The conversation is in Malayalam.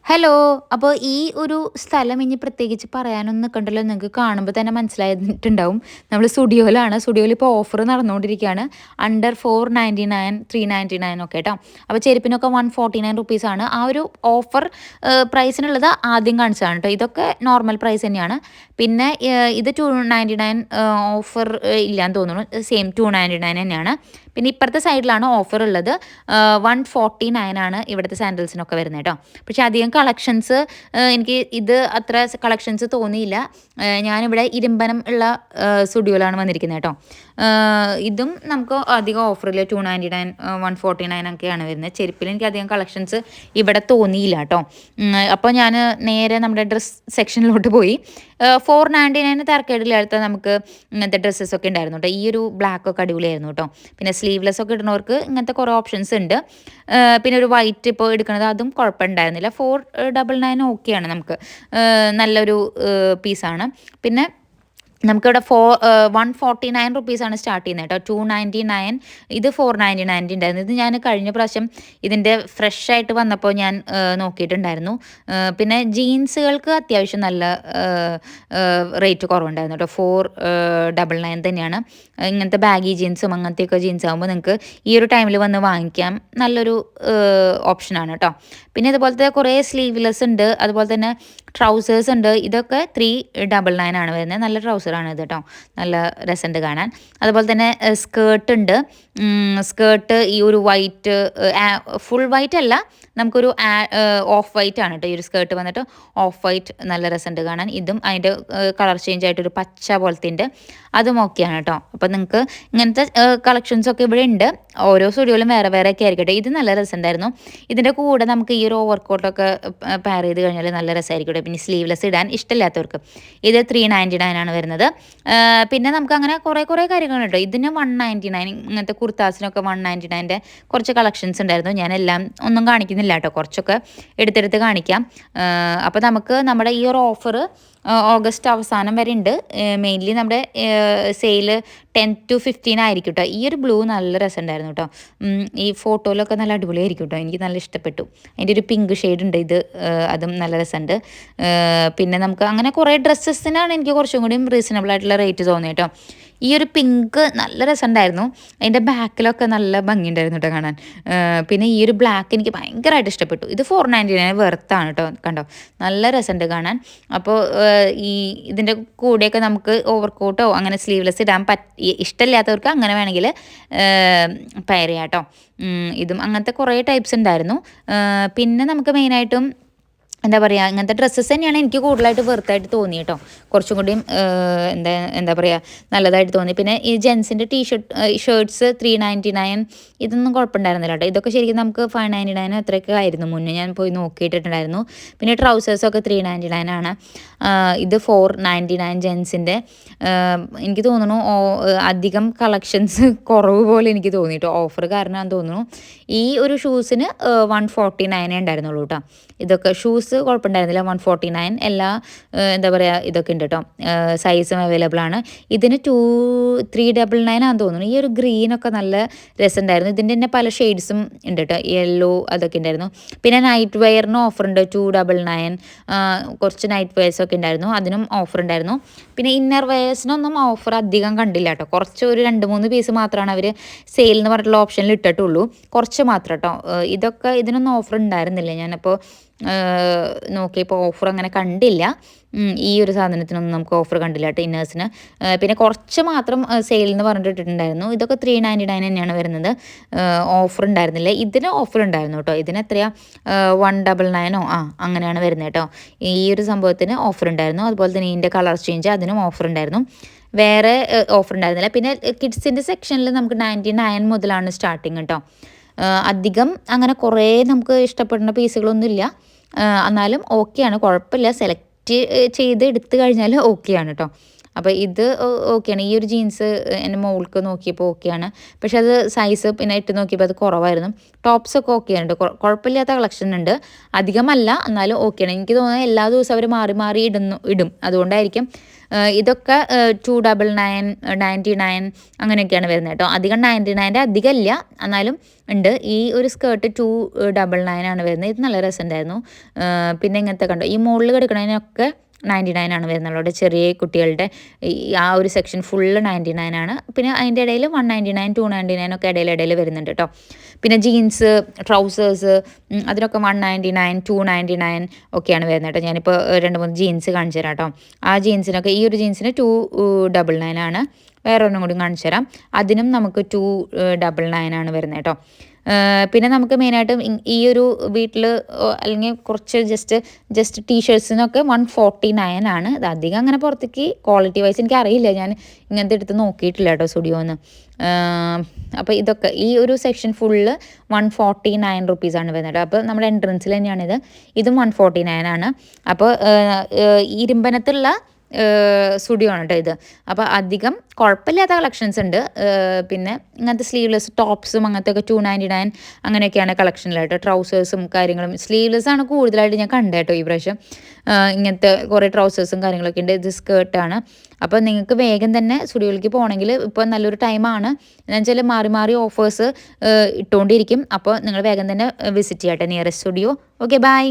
ഹലോ. അപ്പോൾ ഈ ഒരു സ്ഥലം ഇനി പ്രത്യേകിച്ച് പറയാനൊന്നും നിൽക്കണ്ടല്ലോ. നിങ്ങൾക്ക് കാണുമ്പോൾ തന്നെ മനസ്സിലായിട്ടുണ്ടാവും. നമ്മൾ സ്റ്റുഡിയോയിലാണ്. സ്റ്റുഡിയോയിൽ ഇപ്പോൾ ഓഫർ നടന്നുകൊണ്ടിരിക്കുകയാണ്. അണ്ടർ 499, 399 ഒക്കെ കേട്ടോ. അപ്പോൾ ചെരുപ്പിനൊക്കെ 149 റുപ്പീസാണ്. ആ ഒരു ഓഫർ പ്രൈസിനുള്ളത് ആദ്യം കാണിച്ചതാണ് കേട്ടോ. ഇതൊക്കെ നോർമൽ പ്രൈസ് തന്നെയാണ്. പിന്നെ ഇത് 299 ഓഫർ ഇല്ലയെന്ന് തോന്നുന്നു. സെയിം 299 തന്നെയാണ്. പിന്നെ ഇപ്പുറത്തെ സൈഡിലാണ് ഓഫർ ഉള്ളത്. 149 ആണ് ഇവിടുത്തെ സാൻഡൽസിനൊക്കെ വരുന്നത് കേട്ടോ. പക്ഷേ അധികം കളക്ഷൻസ് എനിക്ക് ഇത് അത്ര കളക്ഷൻസ് തോന്നിയില്ല. ഞാനിവിടെ ഇരുമ്പനം ഉള്ള സ്റ്റുഡിയോയിലാണ് വന്നിരിക്കുന്നത് കേട്ടോ. ഇതും നമുക്ക് അധികം ഓഫറിൽ 299, 149 ഒക്കെയാണ് വരുന്നത്. ചെരുപ്പിൽ എനിക്ക് അധികം കളക്ഷൻസ് ഇവിടെ തോന്നിയില്ല കേട്ടോ. അപ്പോൾ ഞാൻ നേരെ നമ്മുടെ ഡ്രസ്സ് സെക്ഷനിലോട്ട് പോയി. 499 തിരക്കേടില്ലാത്ത നമുക്ക് ഇങ്ങനത്തെ ഡ്രസ്സസൊക്കെ ഉണ്ടായിരുന്നു കേട്ടോ. ഈ ഒരു ബ്ലാക്കൊക്കെ അടിപൊളിയായിരുന്നു കേട്ടോ. പിന്നെ സ്ലീവ്ലെസ് ഒക്കെ ഇടുന്നവർക്ക് ഇങ്ങനത്തെ കുറേ ഓപ്ഷൻസ് ഉണ്ട്. പിന്നെ ഒരു വൈറ്റ് ഇപ്പോൾ എടുക്കുന്നത് അതും കുഴപ്പമുണ്ടായിരുന്നില്ല. 499 ഓക്കെയാണ് നമുക്ക്. നല്ലൊരു പീസാണ്. പിന്നെ നമുക്കിവിടെ 149 റുപ്പീസാണ് സ്റ്റാർട്ട് ചെയ്യുന്നത് കേട്ടോ. 299, ഇത് 499 ഉണ്ടായിരുന്നു. ഇത് ഞാൻ കഴിഞ്ഞ പ്രാവശ്യം ഇതിൻ്റെ ഫ്രഷ് ആയിട്ട് വന്നപ്പോൾ ഞാൻ നോക്കിയിട്ടുണ്ടായിരുന്നു. പിന്നെ ജീൻസുകൾക്ക് അത്യാവശ്യം നല്ല റേറ്റ് കുറവുണ്ടായിരുന്നു കേട്ടോ. 499 തന്നെയാണ്. ഇങ്ങനത്തെ ബാഗി ജീൻസും അങ്ങനത്തെയൊക്കെ ജീൻസ് ആകുമ്പോൾ നിങ്ങൾക്ക് ഈ ഒരു ടൈമിൽ വന്ന് വാങ്ങിക്കാം. നല്ലൊരു ഓപ്ഷനാണ് കേട്ടോ. പിന്നെ ഇതുപോലത്തെ കുറേ സ്ലീവ്ലെസ് ഉണ്ട്. അതുപോലെ തന്നെ ട്രൗസേഴ്സ് ഉണ്ട്. ഇതൊക്കെ 399 ആണ് വരുന്നത്. നല്ല ട്രൗസറാണ് ഇത് കേട്ടോ. നല്ല രസമുണ്ട് കാണാൻ. അതുപോലെ തന്നെ സ്കേർട്ട് ഉണ്ട്. സ്കേർട്ട് ഈ ഒരു വൈറ്റ്, ഫുൾ വൈറ്റ് അല്ല, നമുക്കൊരു ഓഫ് വൈറ്റ് ആണ് കേട്ടോ. ഈ ഒരു സ്കേർട്ട് വന്നിട്ട് ഓഫ് വൈറ്റ് നല്ല രസമുണ്ട് കാണാൻ. ഇതും അതിൻ്റെ കളർ ചേഞ്ച് ആയിട്ടൊരു പച്ച പോലത്തെ ഉണ്ട്. അതും ഓക്കെയാണ് കേട്ടോ. അപ്പോൾ നിങ്ങൾക്ക് ഇങ്ങനത്തെ കളക്ഷൻസൊക്കെ ഇവിടെ ഉണ്ട്. ഓരോ സ്റ്റുഡിയോയിലും വേറെ വേറെ ഒക്കെ ആയിരിക്കട്ടെ. ഇത് നല്ല രസമുണ്ടായിരുന്നു. ഇതിൻ്റെ കൂടെ നമുക്ക് ഈ ഒരു ഓവർ കോട്ടൊക്കെ പെയർ ചെയ്ത് കഴിഞ്ഞാൽ നല്ല രസമായിരിക്കും. പിന്നെ സ്ലീവ്ലെസ് ഇടാൻ ഇഷ്ടമില്ലാത്തവർക്ക് ഇത് 399 ആണ് വരുന്നത്. പിന്നെ നമുക്ക് അങ്ങനെ കുറേ കാര്യങ്ങളുണ്ട്. ഇതിന് 199, ഇങ്ങനത്തെ കുർത്താസിനൊക്കെ 199ൻ്റെ കുറച്ച് കളക്ഷൻസ് ഉണ്ടായിരുന്നു. ഞാൻ എല്ലാം ഒന്നും കാണിക്കുന്നില്ല കേട്ടോ. കുറച്ചൊക്കെ എടുത്തെടുത്ത് കാണിക്കാം. അപ്പോൾ നമുക്ക് നമ്മുടെ ഈ ഒരു ഓഫർ ഓഗസ്റ്റ് അവസാനം വരെ ഉണ്ട്. മെയിൻലി നമ്മുടെ സെയിൽ 10 to 15 ആയിരിക്കും കേട്ടോ. ഈ ഒരു ബ്ലൂ നല്ല രസമുണ്ടായിരുന്നു കേട്ടോ. ഈ ഫോട്ടോയിലൊക്കെ നല്ല അടിപൊളിയായിരിക്കും കേട്ടോ. എനിക്ക് നല്ല ഇഷ്ടപ്പെട്ടു. അതിൻ്റെ ഒരു പിങ്ക് ഷെയ്ഡ് ഉണ്ട്. ഇത് അതും നല്ല രസമുണ്ട്. പിന്നെ നമുക്ക് അങ്ങനെ കുറേ ഡ്രസ്സസിനാണ് എനിക്ക് കുറച്ചും കൂടി റീസണബിൾ ആയിട്ടുള്ള റേറ്റ് തോന്നിയത് കേട്ടോ. ഈ ഒരു പിങ്ക് നല്ല രസമുണ്ടായിരുന്നു. അതിൻ്റെ ബാക്കിലൊക്കെ നല്ല ഭംഗിയുണ്ടായിരുന്നു കേട്ടോ കാണാൻ. പിന്നെ ഈ ഒരു ബ്ലാക്ക് എനിക്ക് ഭയങ്കരമായിട്ട് ഇഷ്ടപ്പെട്ടു. ഇത് 499 വെർത്താണ് കേട്ടോ. കണ്ടോ, നല്ല രസമുണ്ട് കാണാൻ. അപ്പോൾ ഈ ഇതിൻ്റെ കൂടെയൊക്കെ നമുക്ക് ഓവർ കോട്ടോ അങ്ങനെ സ്ലീവ്ലെസ് ഇടാൻ ഇഷ്ടമില്ലാത്തവർക്ക് അങ്ങനെ വേണമെങ്കിൽ പെയർ ചെയ്യാം കേട്ടോ. ഇതും അങ്ങനത്തെ കുറേ ടൈപ്സ് ഉണ്ടായിരുന്നു. പിന്നെ നമുക്ക് മെയിനായിട്ടും എന്താ പറയുക, ഇങ്ങനത്തെ ഡ്രസ്സസ് തന്നെയാണ് എനിക്ക് കൂടുതലായിട്ട് വെറുത്തായിട്ട് തോന്നി കേട്ടോ. കുറച്ചും കൂടിയും എന്താ പറയുക, നല്ലതായിട്ട് തോന്നി. പിന്നെ ഈ ജെൻസിൻ്റെ ഷർട്ട്സ് 399, ഇതൊന്നും കുഴപ്പമുണ്ടായിരുന്നില്ല കേട്ടോ. ഇതൊക്കെ ശരിക്കും നമുക്ക് 599 അത്രയൊക്കെ ആയിരുന്നു മുന്നേ. ഞാൻ പോയി നോക്കിയിട്ടുണ്ടായിരുന്നു. പിന്നെ ട്രൗസേഴ്സൊക്കെ 399 ആണ്. ഇത് 499 ജെൻസിൻ്റെ. എനിക്ക് തോന്നുന്നു അധികം കളക്ഷൻസ് കുറവ് പോലെ എനിക്ക് തോന്നി കേട്ടോ. ഓഫർ കാരണമാണെന്ന് തോന്നുന്നു. ഈ ഒരു ഷൂസിന് 149 ഉണ്ടായിരുന്നുള്ളൂ കേട്ടോ. ഇതൊക്കെ ഷൂസ് കുഴപ്പമുണ്ടായിരുന്നില്ല. 149 എല്ലാ എന്താ പറയുക ഇതൊക്കെ ഉണ്ട് കേട്ടോ. സൈസും അവൈലബിൾ ആണ്. ഇതിന് 399 ആണെന്ന് തോന്നുന്നു. ഈ ഒരു ഗ്രീനൊക്കെ നല്ല രസമുണ്ടായിരുന്നു. ഇതിൻ്റെ തന്നെ പല ഷെയ്ഡ്സും ഉണ്ട് കേട്ടോ. യെല്ലോ അതൊക്കെ ഉണ്ടായിരുന്നു. പിന്നെ നൈറ്റ് വെയറിനും ഓഫർ ഉണ്ട്. 299. കുറച്ച് നൈറ്റ് വെയർസൊക്കെ ഉണ്ടായിരുന്നു. അതിനും ഓഫർ ഉണ്ടായിരുന്നു. പിന്നെ ഇന്നർ വെയേഴ്സിനൊന്നും ഓഫർ അധികം കണ്ടില്ല കേട്ടോ. കുറച്ച് ഒരു 2-3 പീസ് മാത്രമാണ് അവർ സെയിൽ എന്ന് പറഞ്ഞിട്ടുള്ള ഓപ്ഷനിൽ ഇട്ടിട്ടുള്ളൂ. കുറച്ച് മാത്രം കേട്ടോ. ഇതിനൊന്നും ഓഫർ ഉണ്ടായിരുന്നില്ല. ഞാനപ്പോൾ നോക്കിയപ്പോൾ ഓഫർ അങ്ങനെ കണ്ടില്ല. ഈ ഒരു സാധനത്തിനൊന്നും നമുക്ക് ഓഫർ കണ്ടില്ല കേട്ടോ, ഇന്നേഴ്സിന്. പിന്നെ കുറച്ച് മാത്രം സെയിൽ എന്ന് പറഞ്ഞിട്ടുണ്ടായിരുന്നു. ഇതൊക്കെ 399 തന്നെയാണ് വരുന്നത്. ഓഫർ ഉണ്ടായിരുന്നില്ല. ഇതിന് ഓഫർ ഉണ്ടായിരുന്നു കേട്ടോ. ഇതിന് എത്രയാണ്, 199 അങ്ങനെയാണ് വരുന്നത് കേട്ടോ. ഈ ഒരു സംഭവത്തിന് ഓഫർ ഉണ്ടായിരുന്നു. അതുപോലെ തന്നെ ഇതിൻ്റെ കളർ ചേഞ്ച് അതിനും ഓഫർ ഉണ്ടായിരുന്നു. വേറെ ഓഫർ ഉണ്ടായിരുന്നില്ല. പിന്നെ കിഡ്സിൻ്റെ സെക്ഷനിൽ നമുക്ക് 99 മുതലാണ് സ്റ്റാർട്ടിങ് കേട്ടോ. അധികം അങ്ങനെ കുറേ നമുക്ക് ഇഷ്ടപ്പെടുന്ന പീസുകളൊന്നുമില്ല. എന്നാലും ഓക്കെയാണ്, കുഴപ്പമില്ല. സെലക്ട് ചെയ്ത് എടുത്തു കഴിഞ്ഞാൽ ഓക്കെയാണ് കേട്ടോ. അപ്പോൾ ഇത് ഓക്കെയാണ്. ഈ ഒരു ജീൻസ് എൻ്റെ മോൾക്ക് നോക്കിയപ്പോൾ ഓക്കെയാണ്. പക്ഷെ അത് സൈസ് പിന്നെ ഇട്ട് നോക്കിയപ്പോൾ അത് കുറവായിരുന്നു. ടോപ്സൊക്കെ ഓക്കെയാണ്, കുഴപ്പമില്ലാത്ത കളക്ഷൻ ഉണ്ട്. അധികമല്ല, എന്നാലും ഓക്കെയാണ്. എനിക്ക് തോന്നുന്നത് എല്ലാ ദിവസവും അവർ മാറി മാറി ഇടും, അതുകൊണ്ടായിരിക്കും. ഇതൊക്കെ 299, 99 അങ്ങനെയൊക്കെയാണ് വരുന്നത് കേട്ടോ. അധികം 99 അധികമില്ല, എന്നാലും ഉണ്ട്. ഈ ഒരു സ്കേർട്ട് 299 ആണ് വരുന്നത്. ഇത് നല്ല രസമുണ്ടായിരുന്നു. പിന്നെ ഇങ്ങനത്തെ കണ്ടോ, ഈ മുകളിൽ കിടക്കുന്നതിനൊക്കെ 99 ആണ് വരുന്നുള്ളത്. ചെറിയ കുട്ടികളുടെ ആ ഒരു സെക്ഷൻ ഫുള്ള് 99 ആണ്. പിന്നെ അതിൻ്റെ ഇടയിൽ 199, 299 ഒക്കെ ഇടയിൽ വരുന്നുണ്ട് കേട്ടോ. പിന്നെ ജീൻസ്, ട്രൗസേഴ്സ് അതിനൊക്കെ 199, 299 ഒക്കെയാണ് വരുന്നത് കേട്ടോ. ഞാനിപ്പോൾ 2-3 ജീൻസ് കാണിച്ചു തരാം കേട്ടോ. ആ ജീൻസിനൊക്കെ, ഈ ഒരു ജീൻസിന് 299 ആണ്. വേറെ ഒരെണ്ണം കൂടി കാണിച്ചു തരാം. അതിനും നമുക്ക് 299 ആണ് വരുന്നത് കേട്ടോ. പിന്നെ നമുക്ക് മെയിനായിട്ടും ഈ ഒരു വീട്ടിൽ അല്ലെങ്കിൽ കുറച്ച് ജസ്റ്റ് ടീഷർട്സിനൊക്കെ 149 ആണ്. അത് അധികം അങ്ങനെ പുറത്തേക്ക് ക്വാളിറ്റി വൈസ് എനിക്ക് അറിയില്ല, ഞാൻ ഇങ്ങനത്തെ എടുത്ത് നോക്കിയിട്ടില്ല കേട്ടോ സ്റ്റുഡിയോന്ന്. അപ്പോൾ ഇതൊക്കെ ഈ ഒരു സെക്ഷൻ ഫുള്ള് 149 റുപ്പീസാണ് വരുന്നത്. അപ്പോൾ നമ്മുടെ എൻട്രൻസിൽ തന്നെയാണിത്. ഇതും 149 ആണ്. അപ്പോൾ ഇരുമ്പനത്തുള്ള സ്റ്റുഡിയോ ആണ് കേട്ടോ ഇത്. അപ്പോൾ അധികം കുഴപ്പമില്ലാത്ത കളക്ഷൻസ് ഉണ്ട്. പിന്നെ ഇങ്ങനത്തെ സ്ലീവ്ലെസ് ടോപ്സും അങ്ങനത്തെ ഒക്കെ 299 അങ്ങനെയൊക്കെയാണ് കളക്ഷനിലായിട്ട്. ട്രൗസേഴ്സും കാര്യങ്ങളും സ്ലീവ്ലെസ് ആണ് കൂടുതലായിട്ട് ഞാൻ കണ്ടത് കേട്ടോ ഈ പ്രാവശ്യം. ഇങ്ങനത്തെ കുറേ ട്രൗസേഴ്സും കാര്യങ്ങളൊക്കെ ഉണ്ട്. ഇത് സ്കേർട്ടാണ്. അപ്പോൾ നിങ്ങൾക്ക് വേഗം തന്നെ സ്റ്റുഡിയോയിലേക്ക് പോകണമെങ്കിൽ ഇപ്പോൾ നല്ലൊരു ടൈമാണ്. എന്ന് വെച്ചാൽ മാറി മാറി ഓഫേഴ്സ് ഇട്ടുകൊണ്ടിരിക്കും. അപ്പോൾ നിങ്ങൾ വേഗം തന്നെ വിസിറ്റ് ചെയ്യട്ടെ നിയറസ്റ്റ് സ്റ്റുഡിയോ. Okay, by.